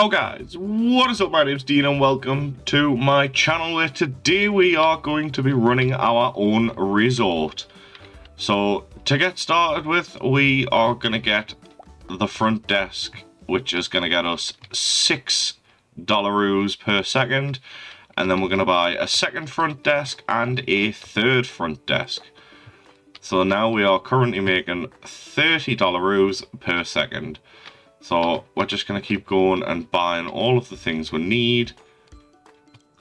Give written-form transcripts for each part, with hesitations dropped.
Yo guys, what is up? My name's Dean and welcome to my channel where today we are going to be running our own resort. So to get started with, we are going to get the front desk, which is going to get us $6 per second. And then we're going to buy a second front desk and a third front desk. So now we are currently making $30 per second. So we're just going to keep going and buying all of the things we need.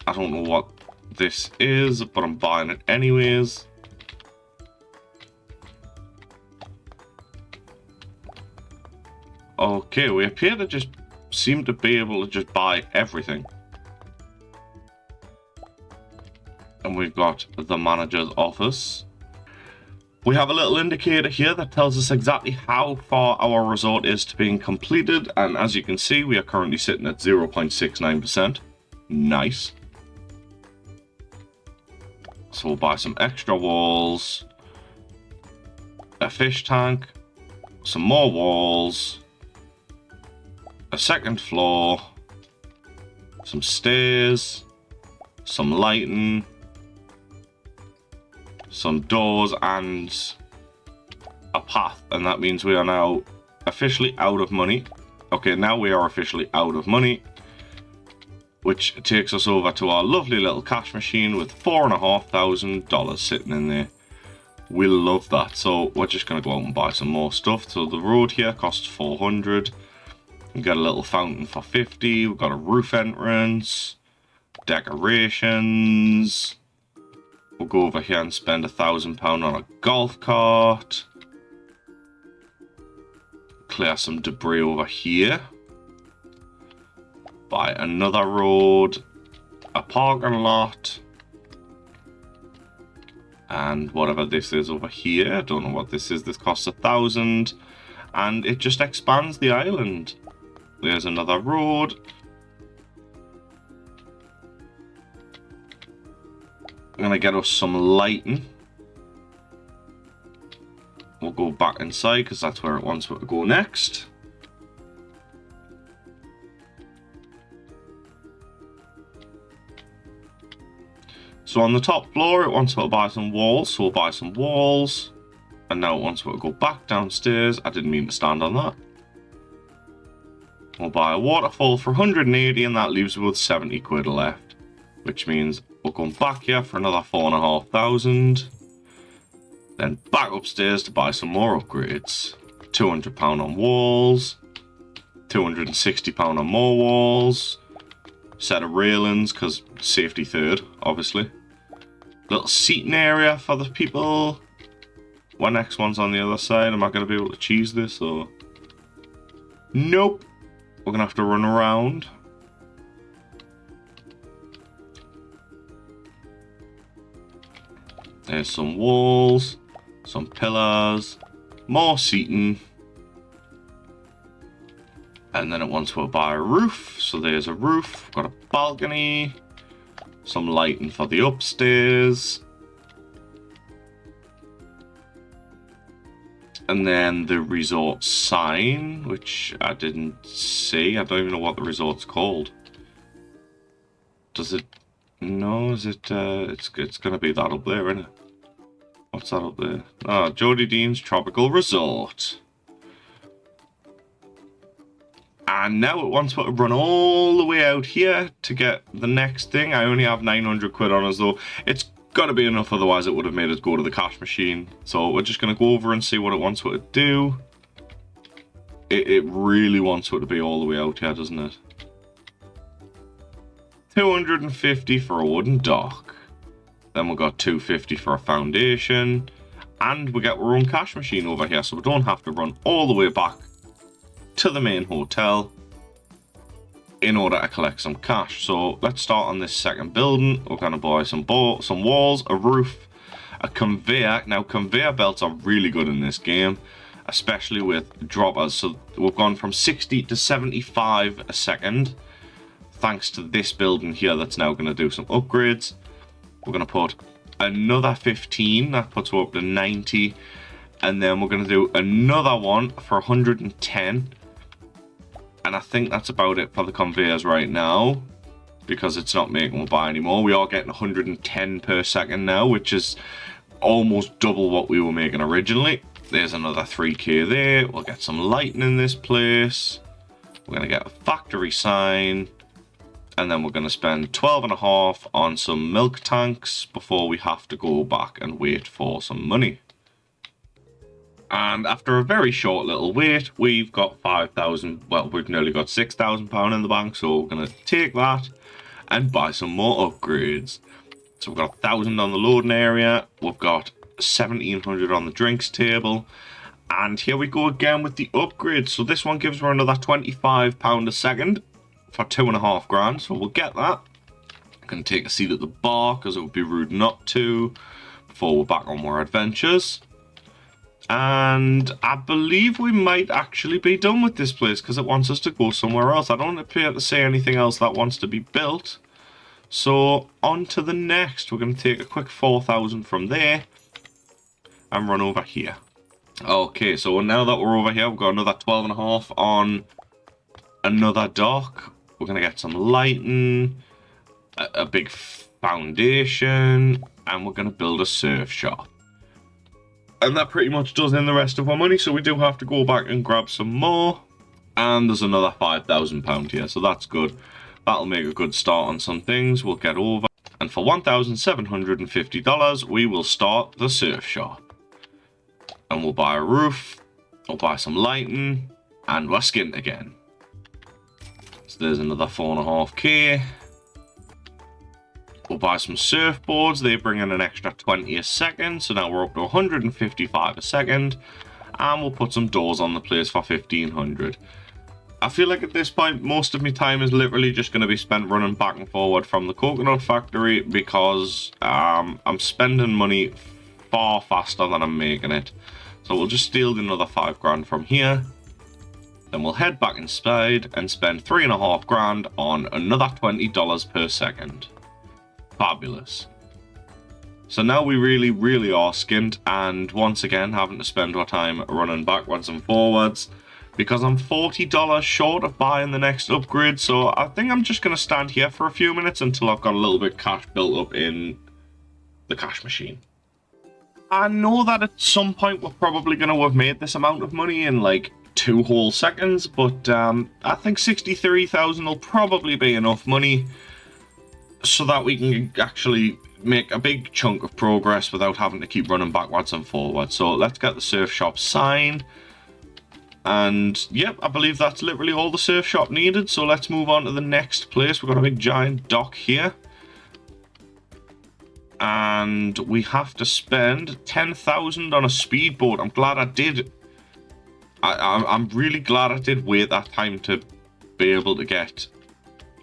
I don't know what this is, but I'm buying it anyways. Okay, we appear to just seem to be able to just buy everything. And we've got the manager's office. We have a little indicator here that tells us exactly how far our resort is to being completed. And as you can see, we are currently sitting at 0.69%. Nice. So we'll buy some extra walls, a fish tank, some more walls, a second floor, some stairs, some lighting, some doors, and a path. And that means we are now officially out of money. Okay, now we are officially out of money, which takes us over to our lovely little cash machine with $4,500 sitting in there. We love that. So we're just going to go out and buy some more stuff. So the road here costs $400. We've got a little fountain for $50. We've got a roof entrance, decorations. We'll go over here and spend £1,000 on a golf cart. Clear some debris over here. Buy another road, a parking lot, and whatever this is over here. I don't know what this is. This costs $1,000, and it just expands the island. There's another road. I'm going to get us some lighting. We'll go back inside because that's where it wants to go next. So on the top floor, it wants to buy some walls. So we'll buy some walls. And now it wants to go back downstairs. I didn't mean to stand on that. We'll buy a waterfall for 180, and that leaves us with 70 quid left. Which means we're going back here for another 4,500. Then back upstairs to buy some more upgrades. £200 on walls. £260 on more walls. Set of railings, because safety third, obviously. Little seating area for the people. My next one's on the other side. Am I going to be able to cheese this, or? Nope. We're going to have to run around. There's some walls, some pillars, more seating. And then it wants to buy a roof. So there's a roof, got a balcony, some lighting for the upstairs. And then the resort sign, which I didn't see. I don't even know what the resort's called. Does it? No, is it? It's going to be that up there, isn't it? What's that up there? Oh, Jody Dean's Tropical Resort. And now it wants to run all the way out here to get the next thing. I only have 900 quid on us though. It's got to be enough, otherwise it would have made us go to the cash machine. So we're just going to go over and see what it wants to do. It really wants it to be all the way out here, doesn't it? 250 for a wooden dock. Then we've got 250 for a foundation. And we get our own cash machine over here, so we don't have to run all the way back to the main hotel in order to collect some cash. So let's start on this second building. We're going to buy some walls, a roof, a conveyor. Now conveyor belts are really good in this game, especially with droppers. So we've gone from 60 to 75 a second. Thanks to this building here that's now going to do some upgrades. We're going to put another 15, that puts us up to 90. And then we're going to do another one for 110. And I think that's about it for the conveyors right now, because it's not making we'll buy anymore. We are getting 110 per second now, which is almost double what we were making originally. There's another 3k there. We'll get some lighting in this place. We're going to get a factory sign. And then we're going to spend 12.5 on some milk tanks before we have to go back and wait for some money. And after a very short little wait, we've got 5,000, well, we've nearly got £6,000 in the bank, so we're going to take that and buy some more upgrades. So we've got 1,000 on the loading area, we've got 1,700 on the drinks table, and here we go again with the upgrades. So this one gives her another £25 a second for 2.5 grand, so we'll get that. I'm going to take a seat at the bar, because it would be rude not to, before we're back on more adventures. And I believe we might actually be done with this place because it wants us to go somewhere else. I don't appear to say anything else that wants to be built. So on to the next. We're going to take a quick 4,000 from there and run over here. Okay, so now that we're over here, we've got another 12.5 on another dock. We're going to get some lighting, a big foundation, and we're going to build a surf shop. And that pretty much does in the rest of our money, so we do have to go back and grab some more. And there's another £5,000 here, so that's good. That'll make a good start on some things. We'll get over. And for $1,750, we will start the surf shop. And we'll buy a roof, we'll buy some lighting, and we're skint again. So there's another 4.5k. We'll buy some surfboards. They bring in an extra 20 a second. So now we're up to 155 a second. And we'll put some doors on the place for 1,500. I feel like at this point, most of my time is literally just going to be spent running back and forward from the coconut factory, because I'm spending money far faster than I'm making it. So we'll just steal another 5 grand from here. Then we'll head back inside and spend 3.5 grand on another $20 per second. Fabulous. So now we really are skint, and once again having to spend our time running backwards and forwards because I'm $40 short of buying the next upgrade. So I think I'm just going to stand here for a few minutes until I've got a little bit of cash built up in the cash machine. I know that at some point we're probably going to have made this amount of money in like 2 whole seconds, but I think 63,000 will probably be enough money so that we can actually make a big chunk of progress without having to keep running backwards and forwards. So let's get the surf shop signed. And yep, I believe that's literally all the surf shop needed. So let's move on to the next place. We've got a big giant dock here. And we have to spend 10,000 on a speedboat. I'm glad I did. I'm really glad I did wait that time to be able to get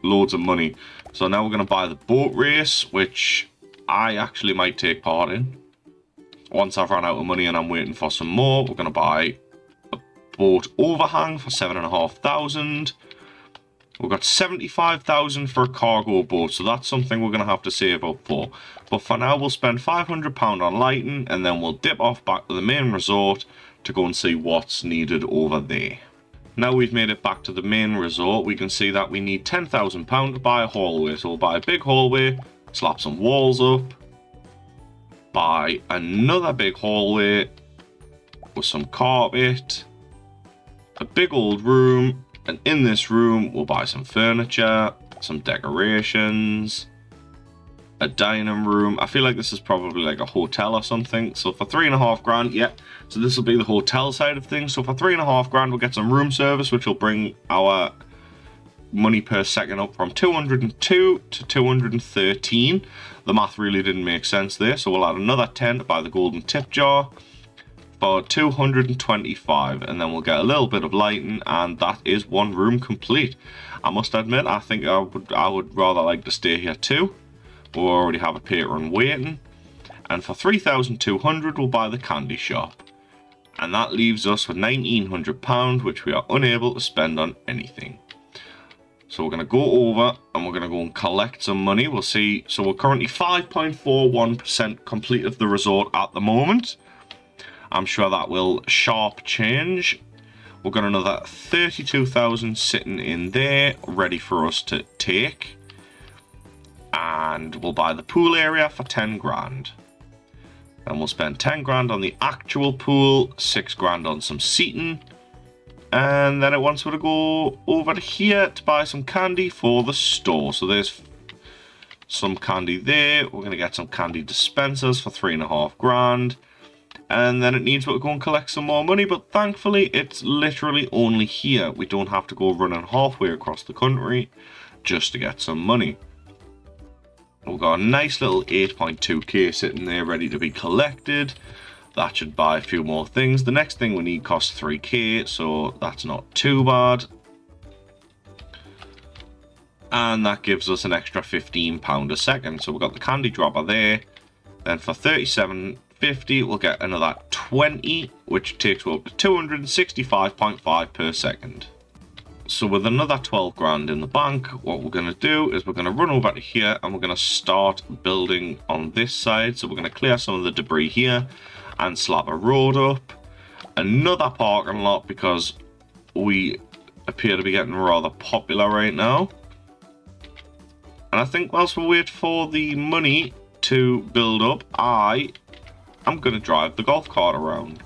loads of money. So now we're going to buy the boat race, which I actually might take part in. Once I've run out of money and I'm waiting for some more, we're going to buy a boat overhang for 7,500. We've got 75,000 for a cargo boat, so that's something we're going to have to save up for. But for now, we'll spend £500 on lighting, and then we'll dip off back to the main resort to go and see what's needed over there. Now we've made it back to the main resort, we can see that we need £10,000 to buy a hallway. So we'll buy a big hallway, slap some walls up, buy another big hallway with some carpet, a big old room, and in this room we'll buy some furniture, some decorations, a dining room. I feel like this is probably like a hotel or something. So for 3.5 grand, yeah. So this will be the hotel side of things. So for 3.5 grand, we'll get some room service, which will bring our money per second up from 202 to 213. The math really didn't make sense there. So we'll add another 10 to buy the golden tip jar for 225. And then we'll get a little bit of lighting, and that is one room complete. I must admit, I think I would rather like to stay here too. We already have a patron waiting. And for 3,200 we'll buy the candy shop. And that leaves us with £1,900, which we are unable to spend on anything. So we're going to go over and we're going to go and collect some money. We'll see. So we're currently 5.41% complete of the resort at the moment. I'm sure that will sharp change We've got another 32,000 sitting in there, ready for us to take. And we'll buy the pool area for 10 grand. And we'll spend 10 grand on the actual pool, 6 grand on some seating. And then it wants me to go over to here to buy some candy for the store. So there's some candy there. We're going to get some candy dispensers for 3.5 grand. And then it needs me to go and collect some more money. But thankfully, it's literally only here. We don't have to go running halfway across the country just to get some money. We've got a nice little 8.2k sitting there ready to be collected. That should buy a few more things. The next thing we need costs 3k, so that's not too bad. And that gives us an extra £15 a second. So we've got the candy dropper there. Then for 37.50, we'll get another 20, which takes us up to 265.5 per second. So with another 12 grand in the bank, what we're going to do is we're going to run over to here and we're going to start building on this side. So we're going to clear some of the debris here and slap a road up. Another parking lot because we appear to be getting rather popular right now. And I think whilst we wait for the money to build up, I'm going to drive the golf cart around.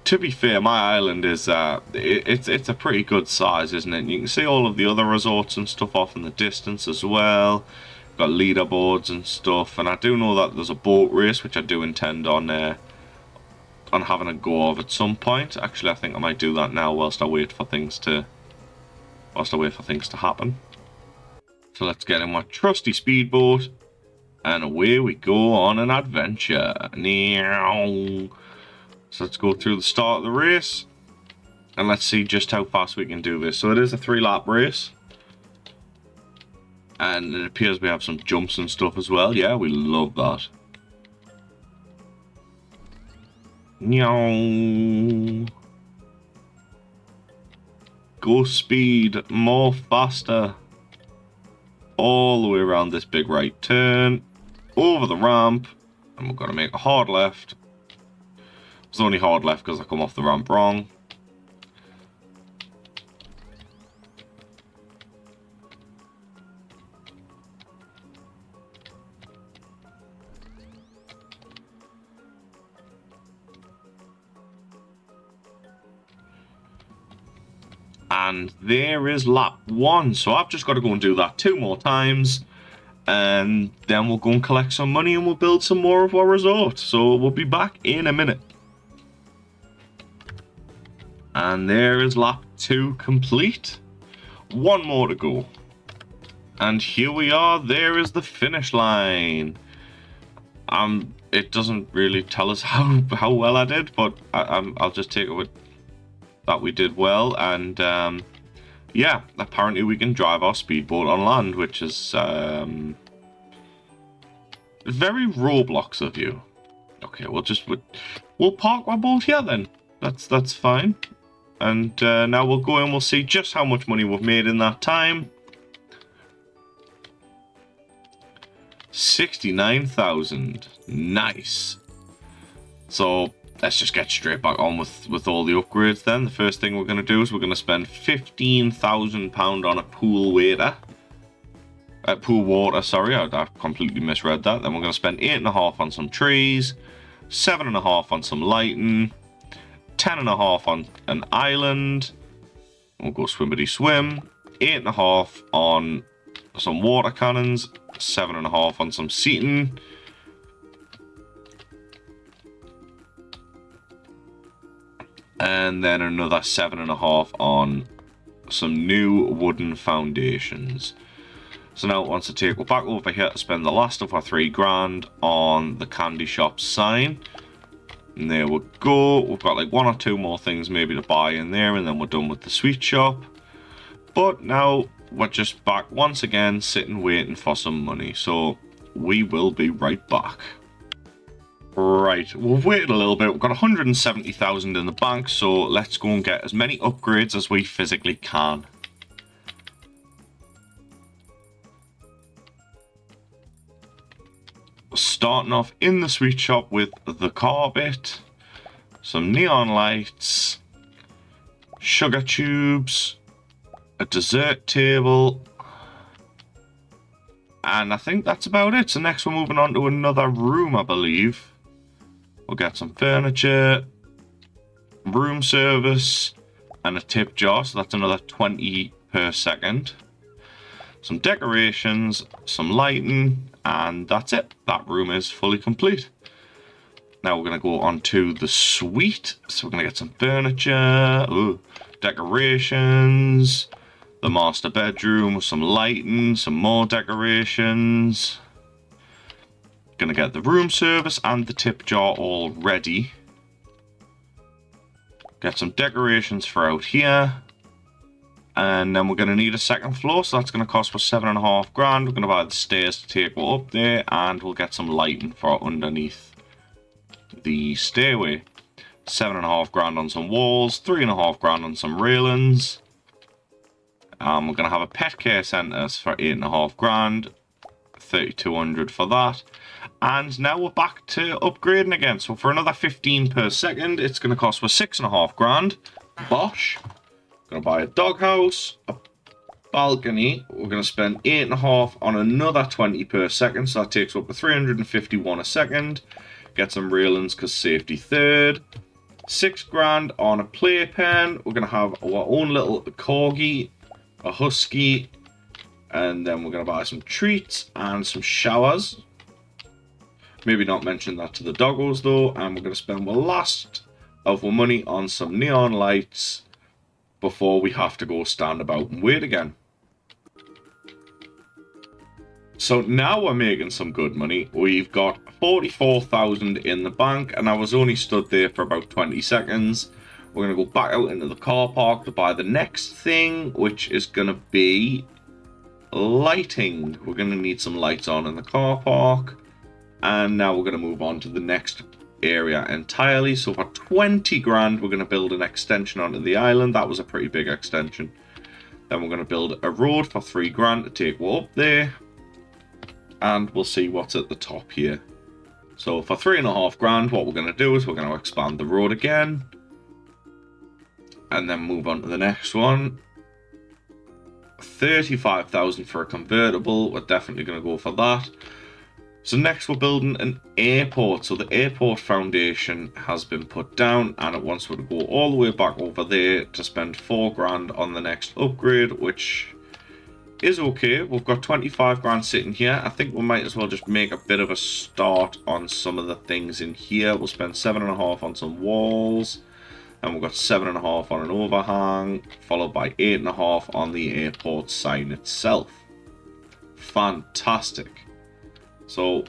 To be fair, my island is it's a pretty good size, isn't it? You can see all of the other resorts and stuff off in the distance as well. Got leaderboards and stuff, and I do know that there's a boat race which I do intend on having a go of at some point. Actually, I think I might do that now whilst I wait for things to happen. So let's get in my trusty speedboat. And away we go on an adventure. So let's go through the start of the race. And let's see just how fast we can do this. So it is a 3-lap race. And it appears we have some jumps and stuff as well. Yeah, we love that. Go speed, more faster. All the way around this big right turn. Over the ramp, and we've got to make a hard left. It's only hard left because I come off the ramp wrong. And there is lap 1. So I've just got to go and do that 2 more times. And then we'll go and collect some money and we'll build some more of our resort. So we'll be back in a minute. And there is lap 2 complete. 1 more to go. And here we are. There is the finish line. It doesn't really tell us how well I did, but I'll just take it with that we did well. And yeah, apparently we can drive our speedboat on land, which is very Roblox of you. Okay, we'll park our boat here then. That's fine. And now we'll go and we'll see just how much money we've made in that time. 69,000. Nice. So let's just get straight back on with all the upgrades then. The first thing we're going to do is we're going to spend £15,000 on a pool water. Pool water, sorry, I completely misread that. Then we're going to spend 8.5 on some trees, 7.5 on some lighting, 10.5 on an island. We'll go swimmity swim. 8.5 on some water cannons, 7.5 on some seating. And then another 7.5 on some new wooden foundations. So now it wants to take, we're back over here to spend the last of our 3 grand on the candy shop sign. And there we go. We've got like 1 or 2 more things maybe to buy in there, and then we're done with the sweet shop. But now we're just back once again, sitting waiting for some money. So we will be right back. Right, we've waited a little bit. We've got 170,000 in the bank, so let's go and get as many upgrades as we physically can. starting off in the sweet shop with the carpet, some neon lights, sugar tubes, a dessert table, and I think that's about it. So next we're moving on to another room, I believe. We'll get some furniture, room service, and a tip jar, so that's another 20 per second. Some decorations, some lighting, and that's it. That room is fully complete. Now we're going to go on to the suite. So we're going to get some furniture, decorations, the master bedroom with some lighting, some more decorations. Going to get the room service and the tip jar all ready. Get some decorations for out here. And then we're going to need a second floor, so that's going to cost us 7.5 grand. We're going to buy the stairs to take one up there, and we'll get some lighting for underneath the stairway. 7.5 grand on some walls, 3.5 grand on some railings. We're going to have a pet care centre for 8.5 grand, 3,200 for that. And now we're back to upgrading again. So for another 15 per second, it's going to cost us 6.5 grand. Bosh. Going to buy a doghouse, a balcony. We're going to spend 8.5 on another 20 per second. So that takes up to 351 a second. Get some railings because safety third. 6 grand on a playpen. We're going to have our own little corgi, a husky, and then we're going to buy some treats and some showers. Maybe not mention that to the doggos though. And we're going to spend the last of our money on some neon lights before we have to go stand about and wait again. So now we're making some good money. We've got 44,000 in the bank, and I was only stood there for about 20 seconds. We're going to go back out into the car park to buy the next thing, which is going to be lighting. We're going to need some lights on in the car park. And now we're going to move on to the next area entirely. So for 20 grand, we're going to build an extension onto the island. That was a pretty big extension. Then we're going to build a road for 3 grand to take up there. And we'll see what's at the top here. So for 3.5 grand, what we're going to do is we're going to expand the road again. And then move on to the next one. 35,000 for a convertible. We're definitely going to go for that. So next we're building an airport. So the airport foundation has been put down, and it wants to go all the way back over there to spend 4 grand on the next upgrade, which is okay. We've got 25 grand sitting here. I think we might as well just make a bit of a start on some of the things in here. We'll spend 7.5 on some walls, and we've got 7.5 on an overhang, followed by 8.5 on the airport sign itself. Fantastic. So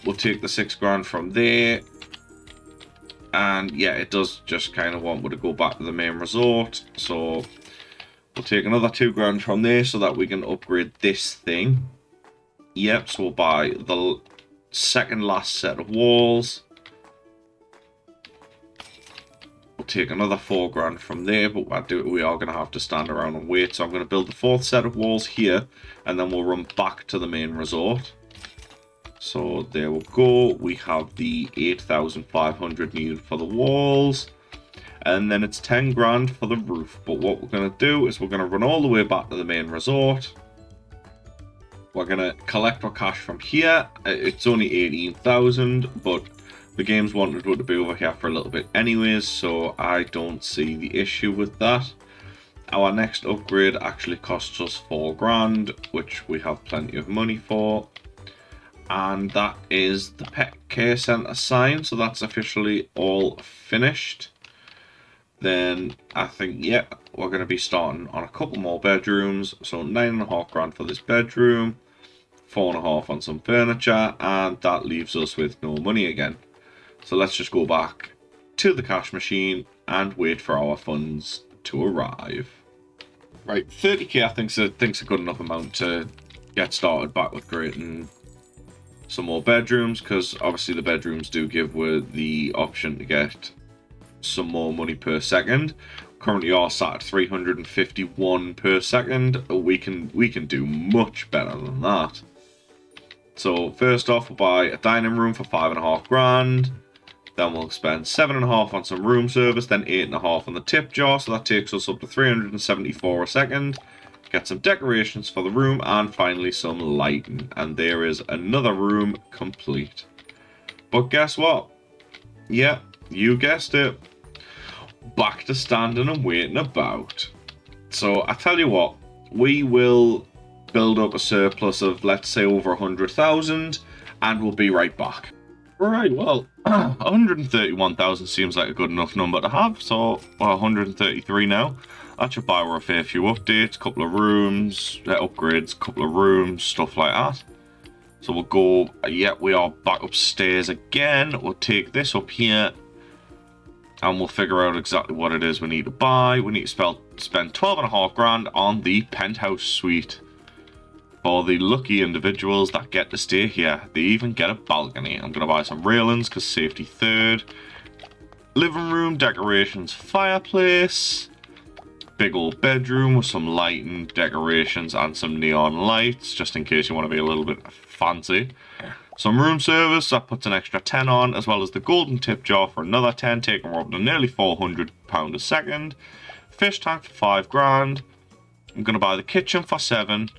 we'll take the 6 grand from there. And yeah, it does just kind of want me to go back to the main resort. So we'll take another 2 grand from there so that we can upgrade this thing. Yep, so we'll buy the second last set of walls. We'll take another 4 grand from there, but we are going to have to stand around and wait. So I'm going to build the 4th set of walls here, and then we'll run back to the main resort. So there we go. We have the 8,500 needed for the walls. And then it's 10 grand for the roof. But what we're going to do is we're going to run all the way back to the main resort. We're going to collect our cash from here. It's only 18,000, but the game's wanted it to be over here for a little bit anyways, so I don't see the issue with that. Our next upgrade actually costs us 4 grand, which we have plenty of money for. And that is the pet care centre sign, so that's officially all finished. Then I think, yeah, we're going to be starting on a couple more bedrooms. So 9.5 grand for this bedroom, 4.5 on some furniture, and that leaves us with no money again. So let's just go back to the cash machine and wait for our funds to arrive. Right, 30k I think's a good enough amount to get started back with creating some more bedrooms, because obviously the bedrooms do give the option to get some more money per second. Currently are sat at 351 per second. We can do much better than that. So first off, we'll buy a dining room for $5.5 grand. Then we'll spend $7.5 on some room service, then $8.5 on the tip jar. So that takes us up to $374 a second. Get some decorations for the room, and finally some lighting. And there is another room complete. But guess what? Yeah, you guessed it. Back to standing and waiting about. So I tell you what, we will build up a surplus of, let's say, over 100,000, and we'll be right back. Right, well, 131,000 seems like a good enough number to have, so 133 now. That should buy a fair few updates, couple of rooms, upgrades, couple of rooms, stuff like that. So we'll go, yeah, we are back upstairs again. We'll take this up here, and we'll figure out exactly what it is we need to buy. We need to spend 12.5 grand on the penthouse suite. For the lucky individuals that get to stay here, they even get a balcony. I'm going to buy some railings because safety third. Living room, decorations, fireplace. Big old bedroom with some lighting, decorations, and some neon lights, just in case you want to be a little bit fancy. Some room service, that puts an extra 10 on, as well as the golden tip jar for another 10, taking her up to nearly £400 a second. Fish tank for 5 grand. I'm going to buy the kitchen for 7.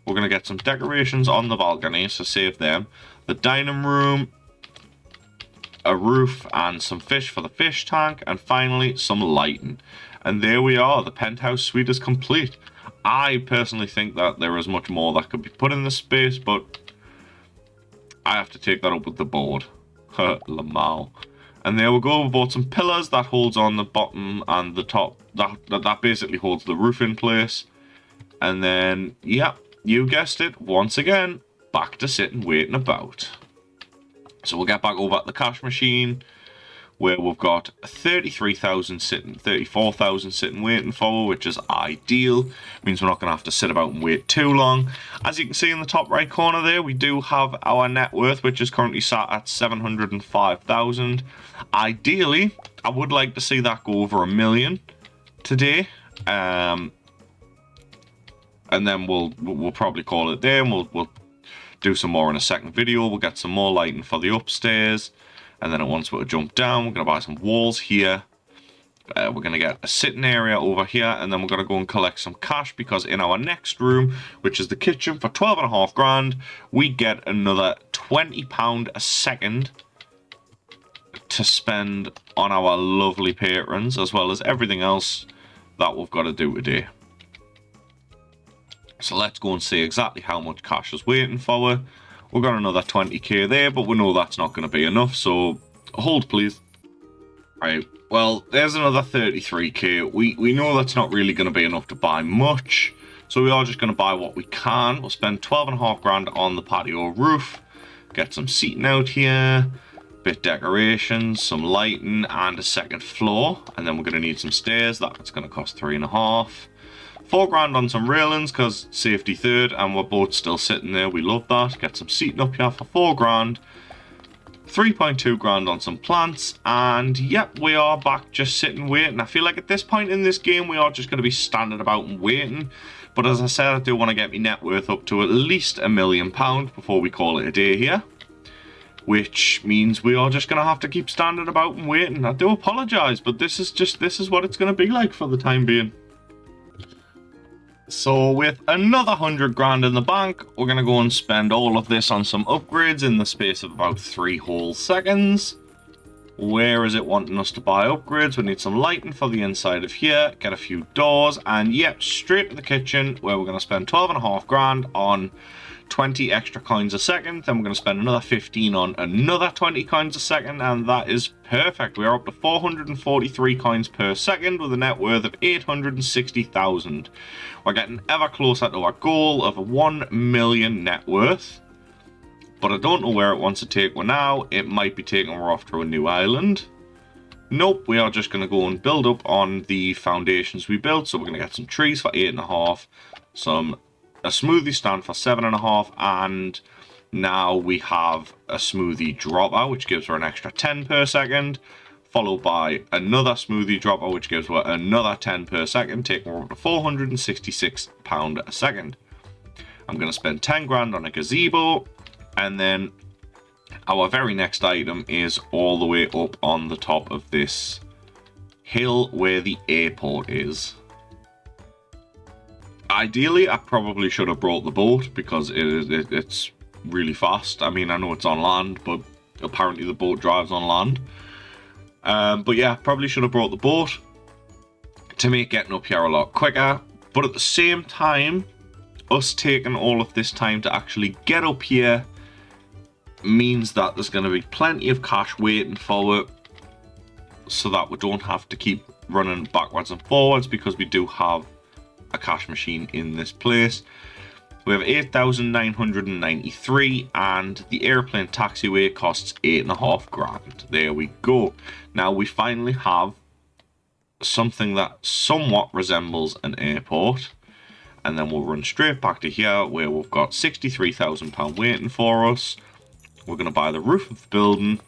We're going to get some decorations on the balcony, so save them. The dining room, a roof, and some fish for the fish tank. And finally, some lighting. And there we are. The penthouse suite is complete. I personally think that there is much more that could be put in this space, but I have to take that up with the board. Lamau. And there we go. We bought some pillars that holds on the bottom and the top. That basically holds the roof in place. And then, yeah. You guessed it, once again, back to sitting waiting about. So we'll get back over at the cash machine, where we've got 34,000 sitting waiting for, which is ideal. Means we're not going to have to sit about and wait too long. As you can see in the top right corner there, we do have our net worth, which is currently sat at 705,000. Ideally, I would like to see that go over $1 million today. And then we'll probably call it there, and we'll do some more in a second video. We'll get some more lighting for the upstairs, and then once we'll jump down, we're going to buy some walls here. We're going to get a sitting area over here, and then we're going to go and collect some cash, because in our next room, which is the kitchen, for 12.5 grand, we get another £20 a second to spend on our lovely patrons, as well as everything else that we've got to do today. So let's go and see exactly how much cash is waiting for her. We've got another 20k there, but we know that's not going to be enough, so hold please. Right, well, there's another 33k. We know that's not really going to be enough to buy much, so we are just going to buy what we can. We'll spend 12.5 grand on the patio roof, get some seating out here, bit decorations, some lighting, and a second floor. And then we're going to need some stairs. That's going to cost 3.5. 4 grand on some railings because safety third, and we're both still sitting there. We love that. Get some seating up here for 4 grand. 3.2 grand on some plants, and yep, we are back just sitting waiting. I feel like at this point in this game we are just going to be standing about and waiting, but as I said, I do want to get my net worth up to at least £1 million before we call it a day here, which means we are just going to have to keep standing about and waiting. I do apologise, but this is what it's going to be like for the time being. So with another 100 grand in the bank, we're going to go and spend all of this on some upgrades in the space of about 3 whole seconds. Where is it wanting us to buy upgrades? We need some lighting for the inside of here, get a few doors, and yep, straight to the kitchen, where we're going to spend 12.5 grand on 20 extra coins a second. Then we're going to spend another 15 on another 20 coins a second, and that is perfect. We are up to 443 coins per second with a net worth of 860,000. We're getting ever closer to our goal of 1 million net worth, but I don't know where it wants to take her now. It might be taking her off to a new island. Nope, we are just going to go and build up on the foundations we built. So we're going to get some trees for 8.5, a smoothie stand for 7.5, and now we have a smoothie dropper, which gives her an extra 10 per second, followed by another smoothie dropper, which gives her another 10 per second, taking her up to £466 a second. I'm going to spend 10 grand on a gazebo, And then our very next item is all the way up on the top of this hill where the airport is. Ideally, I probably should have brought the boat because it's really fast. I mean, I know it's on land, but apparently the boat drives on land. But yeah, probably should have brought the boat to make getting up here a lot quicker. But at the same time, us taking all of this time to actually get up here means that there's going to be plenty of cash waiting for it, so that we don't have to keep running backwards and forwards, because we do have a cash machine in this place. We have 8,993, and the airplane taxiway costs 8.5 grand. There we go. Now we finally have something that somewhat resembles an airport, and then we'll run straight back to here where we've got £63,000 waiting for us. We're going to buy the roof of the building.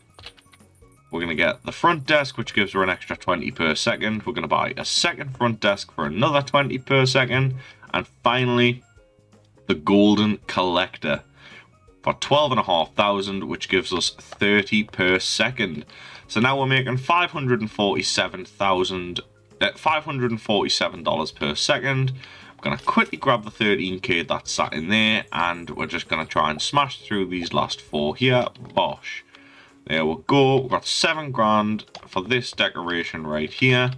We're going to get the front desk, which gives her an extra 20 per second. We're going to buy a second front desk for another 20 per second. And finally, the golden collector for 12,500, which gives us 30 per second. So now we're making $547 per second. I'm going to quickly grab the 13k that's sat in there, and we're just going to try and smash through these last 4 here. Bosh. There we go. We've got 7 grand for this decoration right here.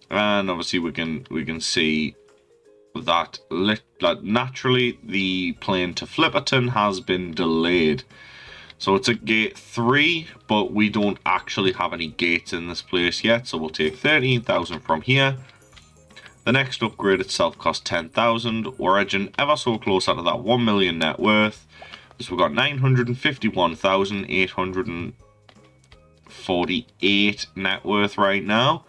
And obviously we can see that naturally the plane to Flipperton has been delayed. So it's at gate 3, but we don't actually have any gates in this place yet. So we'll take 13,000 from here. The next upgrade itself costs 10,000. We're edging ever so closer to that 1 million net worth. So we've got 951,848 net worth right now.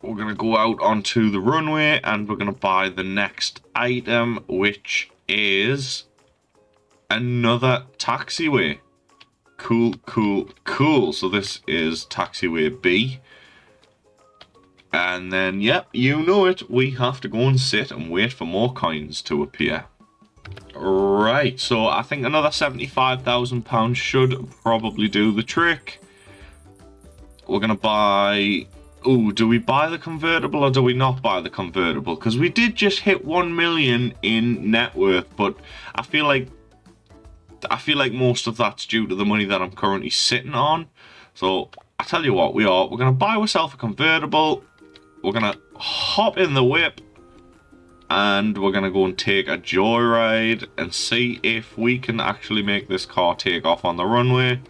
We're going to go out onto the runway and we're going to buy the next item, which is another taxiway. Cool, cool, cool. So this is taxiway B. And then, yep, you know it, we have to go and sit and wait for more coins to appear. Right, so I think another £75,000 should probably do the trick. We're going to buy... Ooh, do we buy the convertible or do we not buy the convertible? Because we did just hit 1 million in net worth, but I feel like most of that's due to the money that I'm currently sitting on. So I tell you what, we're going to buy ourselves a convertible. We're going to hop in the whip. And we're going to go and take a joyride and see if we can actually make this car take off on the runway.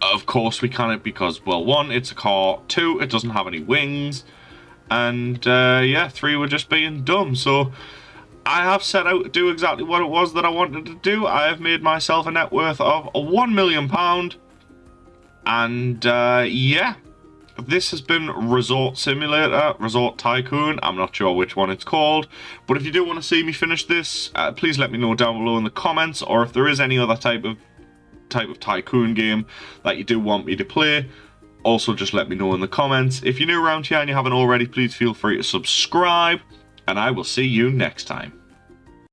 Of course we can't, because, well, 1, it's a car. 2, it doesn't have any wings. And, yeah, 3, we're just being dumb. So I have set out to do exactly what it was that I wanted to do. I have made myself a net worth of £1 million. And, yeah. This has been Resort Simulator, Resort Tycoon. I'm not sure which one it's called. But if you do want to see me finish this, please let me know down below in the comments. Or if there is any other type of Tycoon game that you do want me to play, also just let me know in the comments. If you're new around here and you haven't already, please feel free to subscribe. And I will see you next time.